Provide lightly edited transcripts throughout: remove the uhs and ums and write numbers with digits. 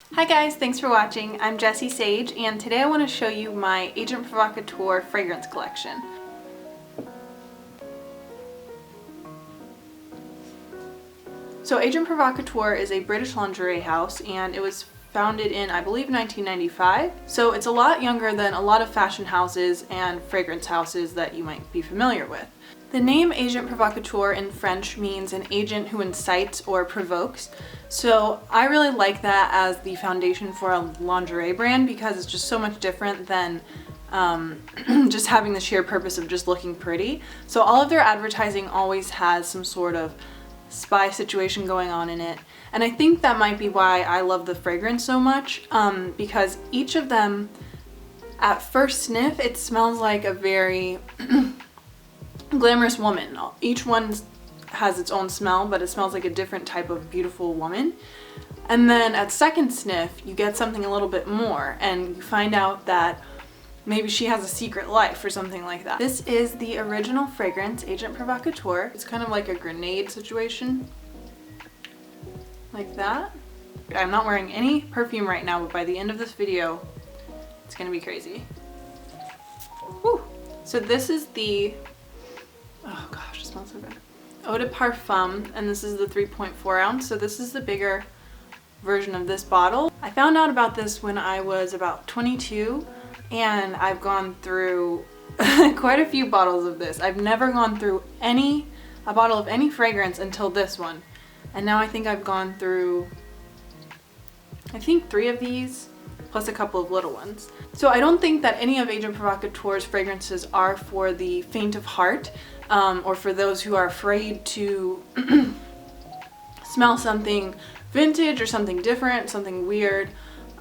Hi guys, thanks for watching. I'm Jessie Sage, and today I want to show you my Agent Provocateur fragrance collection. So Agent Provocateur is a British lingerie house, and it was founded in, I believe, 1995. So it's a lot younger than a lot of fashion houses and fragrance houses that you might be familiar with. The name Agent Provocateur in French means an agent who incites or provokes. So I really like that as the foundation for a lingerie brand because it's just so much different than just having the sheer purpose of just looking pretty. So all of their advertising always has some sort of spy situation going on in it. And I think that might be why I love the fragrance so much, because each of them, at first sniff, it smells like a very glamorous woman. Each one has its own smell, but it smells like a different type of beautiful woman. And then at second sniff, you get something a little bit more, and you find out that maybe she has a secret life or something like that. This is the original fragrance, Agent Provocateur. It's kind of like a grenade situation, like that. I'm not wearing any perfume right now, but by the end of this video, it's gonna be crazy. Whew. So this is the, oh gosh, it smells so good, Eau De Parfum, and this is the 3.4 ounce. So this is the bigger version of this bottle. I found out about this when I was about 22, and I've gone through quite a few bottles of this. I've never gone through a bottle of any fragrance until this one. And now I think I've gone through, I think 3 of these, plus a couple of little ones. So I don't think that any of Agent Provocateur's fragrances are for the faint of heart, or for those who are afraid to smell something vintage or something different, something weird.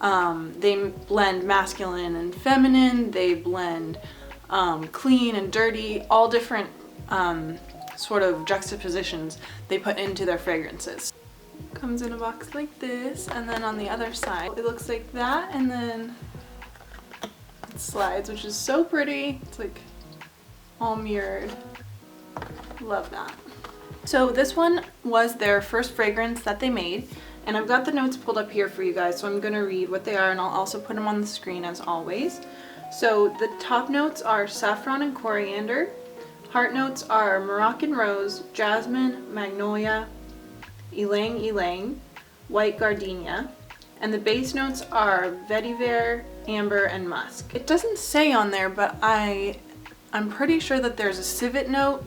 They blend masculine and feminine, they blend clean and dirty, all different sort of juxtapositions they put into their fragrances. Comes in a box like this, and then on the other side it looks like that, and then it slides, which is so pretty. It's like all mirrored. Love that. So this one was their first fragrance that they made, and I've got the notes pulled up here for you guys, so I'm going to read what they are, and I'll also put them on the screen as always. So the top notes are saffron and coriander. Heart notes are Moroccan rose, jasmine, magnolia, ylang ylang, white gardenia, and the base notes are vetiver, amber, and musk. It doesn't say on there, but I'm pretty sure that there's a civet note.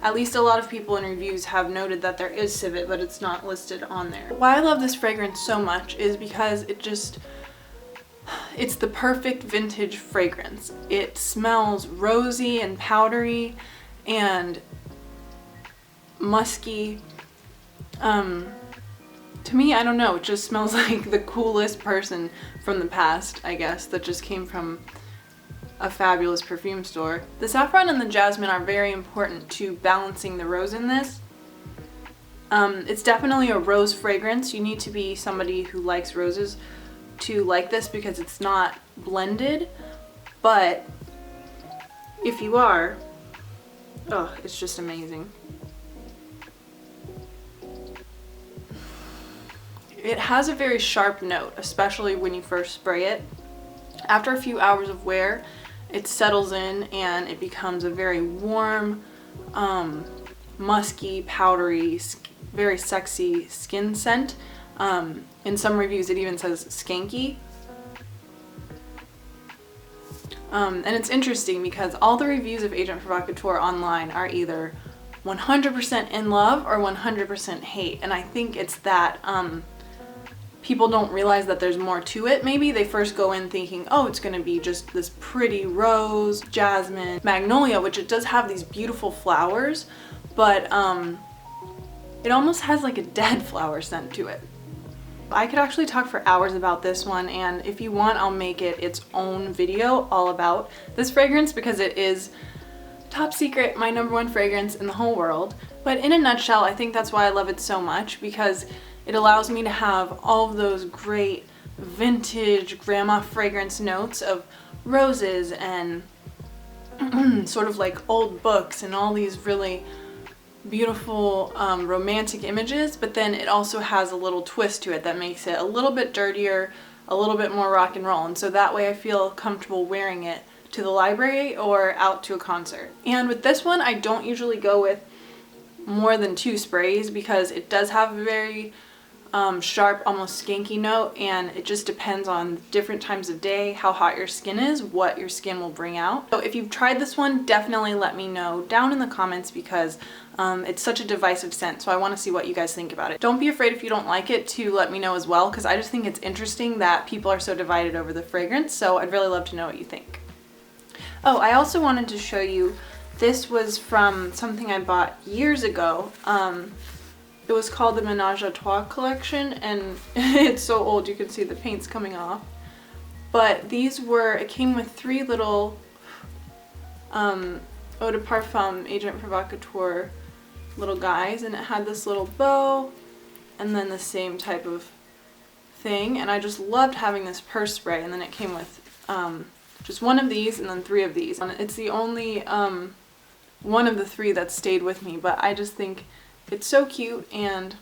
At least a lot of people in reviews have noted that there is civet, but it's not listed on there. Why I love this fragrance so much is because it's the perfect vintage fragrance. It smells rosy and powdery and musky. To me, I don't know, it just smells like the coolest person from the past, I guess, that just came from a fabulous perfume store. The saffron and the jasmine are very important to balancing the rose in this. It's definitely a rose fragrance. You need to be somebody who likes roses to like this because it's not blended, but if you are, oh, it's just amazing. It has a very sharp note, especially when you first spray it. After a few hours of wear, it settles in and it becomes a very warm, musky, powdery, very sexy skin scent. In some reviews it even says skanky. And it's interesting because all the reviews of Agent Provocateur online are either 100% in love or 100% hate, and I think it's that people don't realize that there's more to it. Maybe they first go in thinking, oh, it's gonna be just this pretty rose, jasmine, magnolia, which it does have these beautiful flowers, but it almost has like a dead flower scent to it. I could actually talk for hours about this one, and if you want, I'll make it its own video all about this fragrance because it is top secret, my #1 fragrance in the whole world. But in a nutshell, I think that's why I love it so much, because it allows me to have all of those great vintage grandma fragrance notes of roses and sort of like old books and all these really beautiful romantic images, but then it also has a little twist to it that makes it a little bit dirtier, a little bit more rock and roll, and so that way I feel comfortable wearing it to the library or out to a concert. And with this one, I don't usually go with more than 2 sprays because it does have a very sharp, almost skanky note, and it just depends on different times of day, how hot your skin is, what your skin will bring out. So if you've tried this one, definitely let me know down in the comments because it's such a divisive scent, so I want to see what you guys think about it. Don't be afraid if you don't like it to let me know as well, because I just think it's interesting that people are so divided over the fragrance, so I'd really love to know what you think. Oh, I also wanted to show you, this was from something I bought years ago. It was called the Menage a Tois collection, and it's so old you can see the paint's coming off. But these were, it came with 3 little Eau de Parfum Agent Provocateur little guys, and it had this little bow and then the same type of thing, and I just loved having this purse spray. And then it came with just 1 of these and then 3 of these. It's the only one of the 3 that stayed with me, but I just think it's so cute, and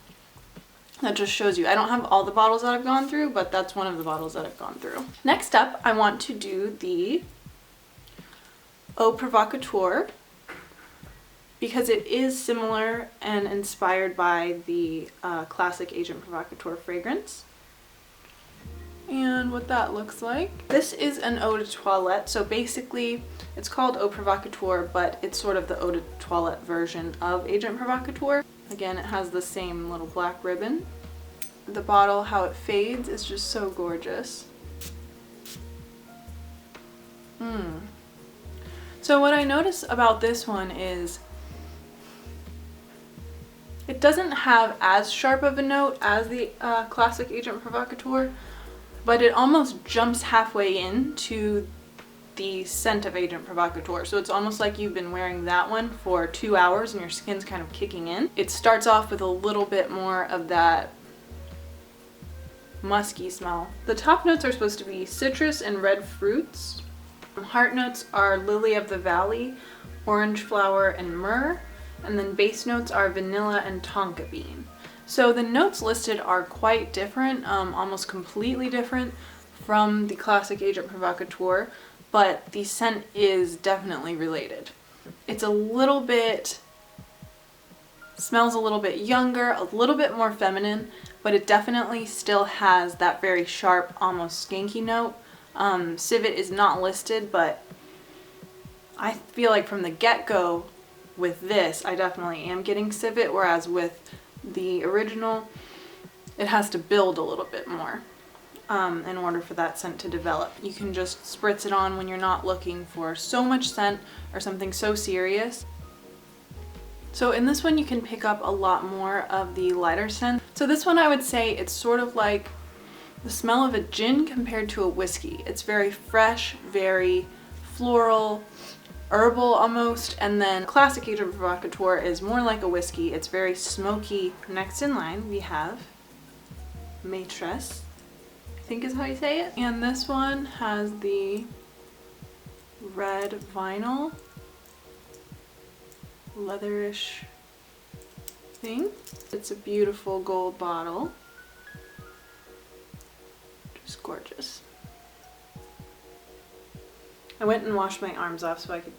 that just shows you. I don't have all the bottles that I've gone through, but that's one of the bottles that I've gone through. Next up, I want to do the Eau Provocateur because it is similar and inspired by the classic Agent Provocateur fragrance. And what that looks like. This is an Eau de Toilette, so basically it's called Eau Provocateur, but it's sort of the Eau de Toilette version of Agent Provocateur. Again, it has the same little black ribbon. The bottle, how it fades, is just so gorgeous. So what I notice about this one is it doesn't have as sharp of a note as the classic Agent Provocateur, but it almost jumps halfway into the scent of Agent Provocateur. So it's almost like you've been wearing that one for 2 hours and your skin's kind of kicking in. It starts off with a little bit more of that musky smell. The top notes are supposed to be citrus and red fruits. Heart notes are lily of the valley, orange flower, and myrrh. And then base notes are vanilla and tonka bean. So the notes listed are quite different, almost completely different from the classic Agent Provocateur, but the scent is definitely related. It's a little bit, smells a little bit younger, a little bit more feminine, but it definitely still has that very sharp, almost skanky note. Civet is not listed, but I feel like from the get-go with this, I definitely am getting civet, whereas with the original, it has to build a little bit more in order for that scent to develop. You can just spritz it on when you're not looking for so much scent or something so serious. So in this one you can pick up a lot more of the lighter scent. So this one I would say it's sort of like the smell of a gin compared to a whiskey. It's very fresh, very floral, herbal almost, and then classic Agent Provocateur is more like a whiskey. It's very smoky. Next in line we have Maitresse, I think is how you say it. And this one has the red vinyl, leatherish thing. It's a beautiful gold bottle. Just gorgeous. I went and washed my arms off so I could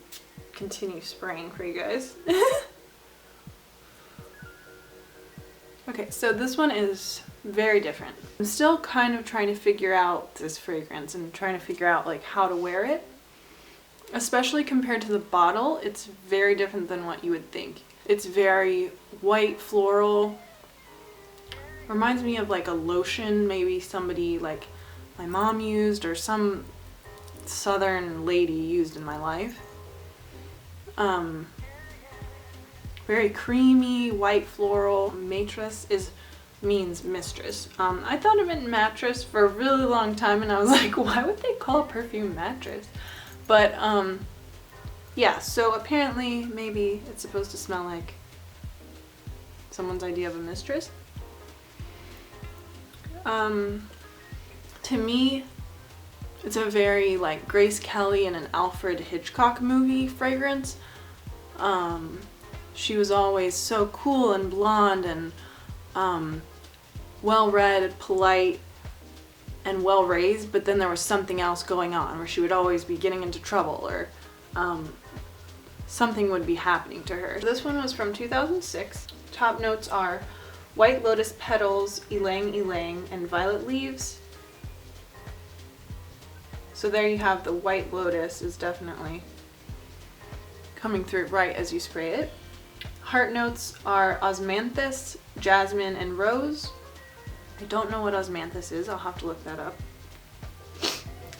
continue spraying for you guys. Okay, so this one is very different. I'm still kind of trying to figure out this fragrance and trying to figure out like how to wear it. Especially compared to the bottle, it's very different than what you would think. It's very white, floral. Reminds me of like a lotion maybe somebody like my mom used or some southern lady used in my life. Very creamy, white floral. Maitresse means mistress. I thought it meant mattress for a really long time and I was like, why would they call a perfume mattress? But yeah, so apparently maybe it's supposed to smell like someone's idea of a mistress. To me, it's a very like Grace Kelly and an Alfred Hitchcock movie fragrance. she was always so cool and blonde and well-read, polite, and well-raised, but then there was something else going on where she would always be getting into trouble or something would be happening to her. This one was from 2006. Top notes are white lotus petals, ylang ylang, and violet leaves. So there you have the white lotus is definitely coming through right as you spray it. Heart notes are osmanthus, jasmine, and rose. I don't know what osmanthus is, I'll have to look that up.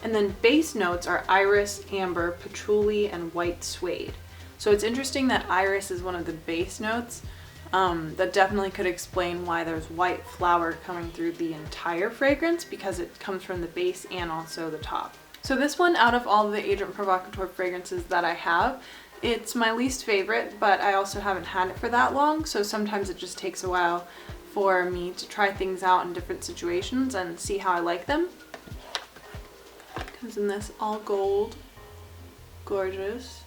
And then base notes are iris, amber, patchouli, and white suede. So it's interesting that iris is one of the base notes. That definitely could explain why there's white flower coming through the entire fragrance, because it comes from the base and also the top. So this one, out of all of the Agent Provocateur fragrances that I have, it's my least favorite, but I also haven't had it for that long, so sometimes it just takes a while for me to try things out in different situations and see how I like them. Comes in this all gold, gorgeous.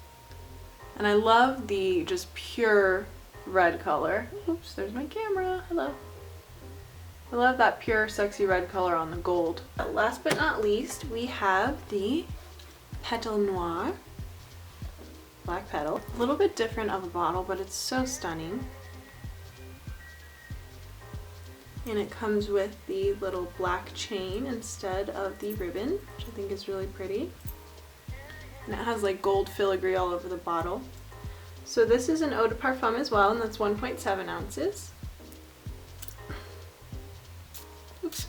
And I love the just pure red color. Oops, there's my camera, hello. I love that pure, sexy red color on the gold. Last but not least, we have the Petale Noir. Black petal. A little bit different of a bottle, but it's so stunning. And it comes with the little black chain instead of the ribbon, which I think is really pretty. And it has like gold filigree all over the bottle. So this is an Eau De Parfum as well, and that's 1.7 ounces. Oops.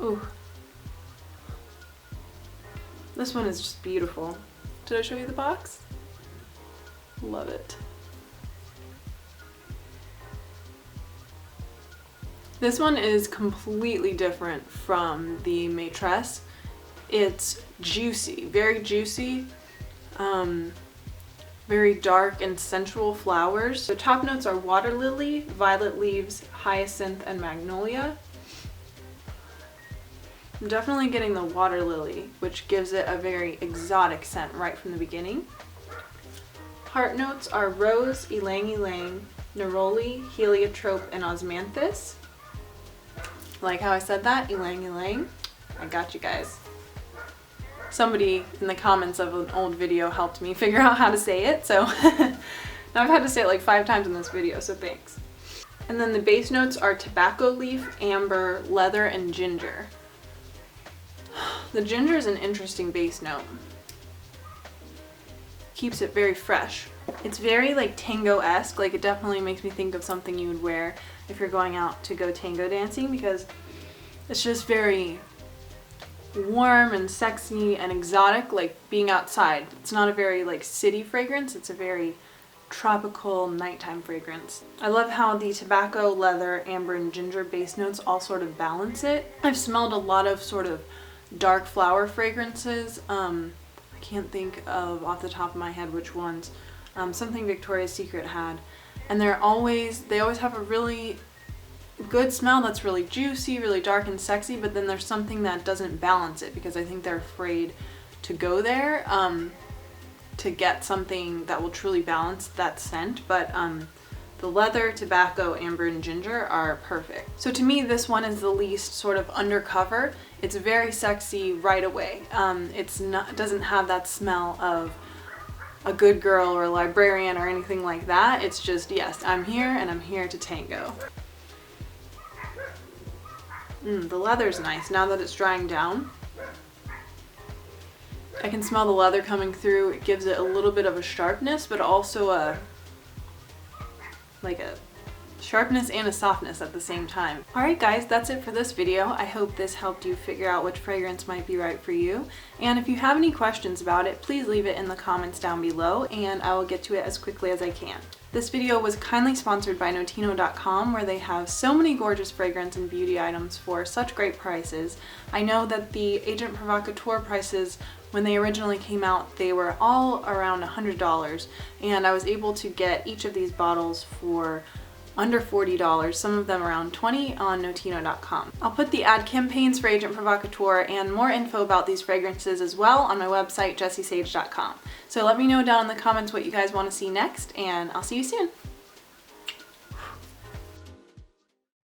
Ooh. This one is just beautiful. Did I show you the box? Love it. This one is completely different from the Maitresse. It's juicy, very juicy, very dark and sensual flowers. The top notes are water lily, violet leaves, hyacinth, and magnolia. I'm definitely getting the water lily, which gives it a very exotic scent right from the beginning. Heart notes are rose, ylang ylang, neroli, heliotrope, and osmanthus. Like how I said that, ylang ylang. I got you guys. Somebody in the comments of an old video helped me figure out how to say it, so now I've had to say it like 5 times in this video, so thanks. And then the base notes are tobacco leaf, amber, leather, and ginger. The ginger is an interesting base note. Keeps it very fresh. It's very like tango-esque, like it definitely makes me think of something you would wear if you're going out to go tango dancing, because it's just very warm and sexy and exotic, like being outside. It's not a very like city fragrance, it's a very tropical nighttime fragrance. I love how the tobacco, leather, amber, and ginger base notes all sort of balance it. I've smelled a lot of sort of dark flower fragrances. I can't think of off the top of my head which ones. Something Victoria's Secret had, and they always have a really good smell that's really juicy, really dark and sexy, but then there's something that doesn't balance it because I think they're afraid to go there to get something that will truly balance that scent. But the leather, tobacco, amber, and ginger are perfect. So to me, this one is the least sort of undercover. It's very sexy right away. It doesn't have that smell of a good girl or a librarian or anything like that. It's just, yes, I'm here and I'm here to tango. The leather's nice now that it's drying down. I can smell the leather coming through. It gives it a little bit of a sharpness, but also a sharpness and a softness at the same time. Alright guys, that's it for this video. I hope this helped you figure out which fragrance might be right for you. And if you have any questions about it, please leave it in the comments down below and I will get to it as quickly as I can. This video was kindly sponsored by Notino.com, where they have so many gorgeous fragrance and beauty items for such great prices. I know that the Agent Provocateur prices, when they originally came out, they were all around $100, and I was able to get each of these bottles for under $40, some of them around $20 on Notino.com. I'll put the ad campaigns for Agent Provocateur and more info about these fragrances as well on my website, jessiesage.com. So let me know down in the comments what you guys want to see next, and I'll see you soon.